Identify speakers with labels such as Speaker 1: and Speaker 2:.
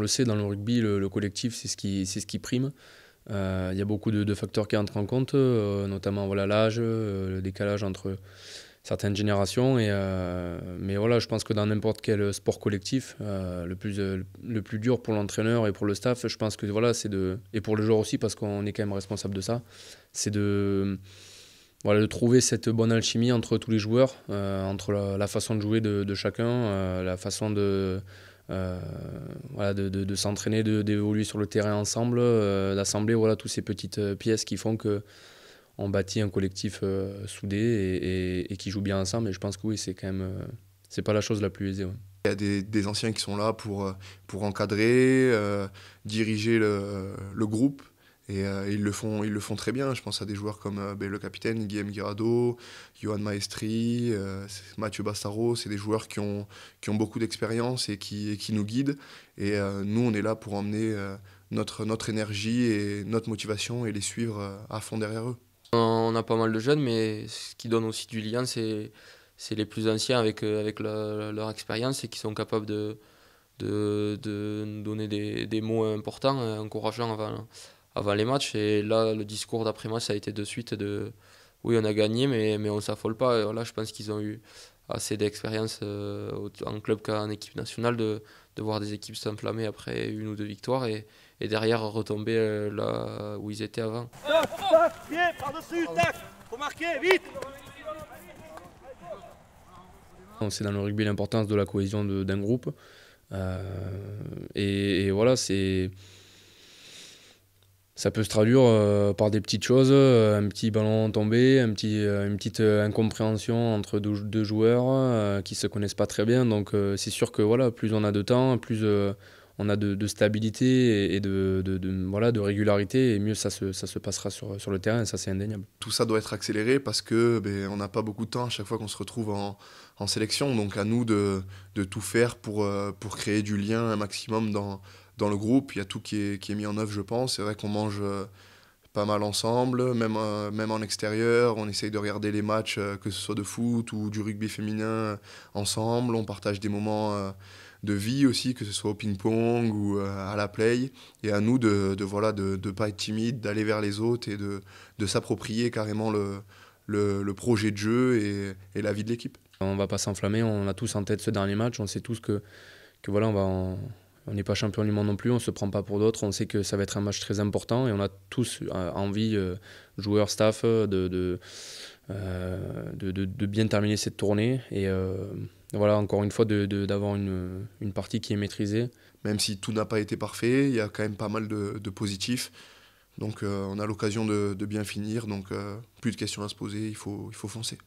Speaker 1: le sait, dans le rugby, le collectif, c'est ce qui prime. Il y a beaucoup de facteurs qui entrent en compte, notamment voilà, l'âge, le décalage entre certaines générations. Mais voilà, je pense que dans n'importe quel sport collectif, le plus dur pour l'entraîneur et pour le staff, je pense que voilà, et pour le joueur aussi, parce qu'on est quand même responsable de ça, c'est voilà, de trouver cette bonne alchimie entre tous les joueurs, entre la façon de jouer de chacun, la façon voilà, de s'entraîner, d'évoluer sur le terrain ensemble, d'assembler voilà, toutes ces petites pièces qui font qu'on bâtit un collectif soudé et qui joue bien ensemble. Et je pense que oui, c'est quand même c'est pas la chose la plus aisée. Ouais.
Speaker 2: Il y a des anciens qui sont là pour encadrer, diriger le groupe. Et ils le font très bien. Je pense à des joueurs comme le capitaine Guillaume Guirado, Johan Maestri, Mathieu Bastaro. C'est des joueurs qui ont beaucoup d'expérience et qui nous guident. Et nous, on est là pour emmener notre énergie et notre motivation et les suivre à fond derrière eux.
Speaker 3: On a pas mal de jeunes, mais ce qui donne aussi du lien, c'est les plus anciens avec leur expérience et qui sont capables de nous donner des mots importants, encourageants avant les matchs. Et là, le discours d'après-match, ça a été de suite oui, on a gagné, mais on ne s'affole pas. Et voilà, je pense qu'ils ont eu assez d'expérience en club qu'en équipe nationale de voir des équipes s'enflammer après une ou deux victoires et derrière retomber là où ils étaient avant.
Speaker 4: Pied par-dessus, tac, faut marquer, vite.
Speaker 1: On sait dans le rugby l'importance de la cohésion d'un groupe. Et voilà, ça peut se traduire par des petites choses, un petit ballon tombé, une petite incompréhension entre deux joueurs qui ne se connaissent pas très bien. Donc c'est sûr que voilà, plus on a de temps, plus on a de stabilité et voilà, de régularité, et mieux ça se passera sur le terrain, et ça c'est indéniable.
Speaker 2: Tout ça doit être accéléré parce que on n'a pas beaucoup de temps à chaque fois qu'on se retrouve en sélection. Donc à nous de tout faire pour créer du lien un maximum dans le groupe. Il y a tout qui est mis en œuvre, je pense. C'est vrai qu'on mange pas mal ensemble, même en extérieur. On essaye de regarder les matchs, que ce soit de foot ou du rugby féminin, ensemble. On partage des moments de vie aussi, que ce soit au ping-pong ou à la play. Et à nous de pas être timide, d'aller vers les autres et de s'approprier carrément le projet de jeu et la vie de l'équipe.
Speaker 1: On ne va pas s'enflammer, on a tous en tête ce dernier match. On sait tous que voilà, on n'est pas champion du monde non plus, on ne se prend pas pour d'autres, on sait que ça va être un match très important et on a tous envie, joueurs, staff, de bien terminer cette tournée. Et voilà, encore une fois, d'avoir une partie qui est maîtrisée.
Speaker 2: Même si tout n'a pas été parfait, il y a quand même pas mal de positifs. Donc on a l'occasion de bien finir, donc plus de questions à se poser, il faut foncer.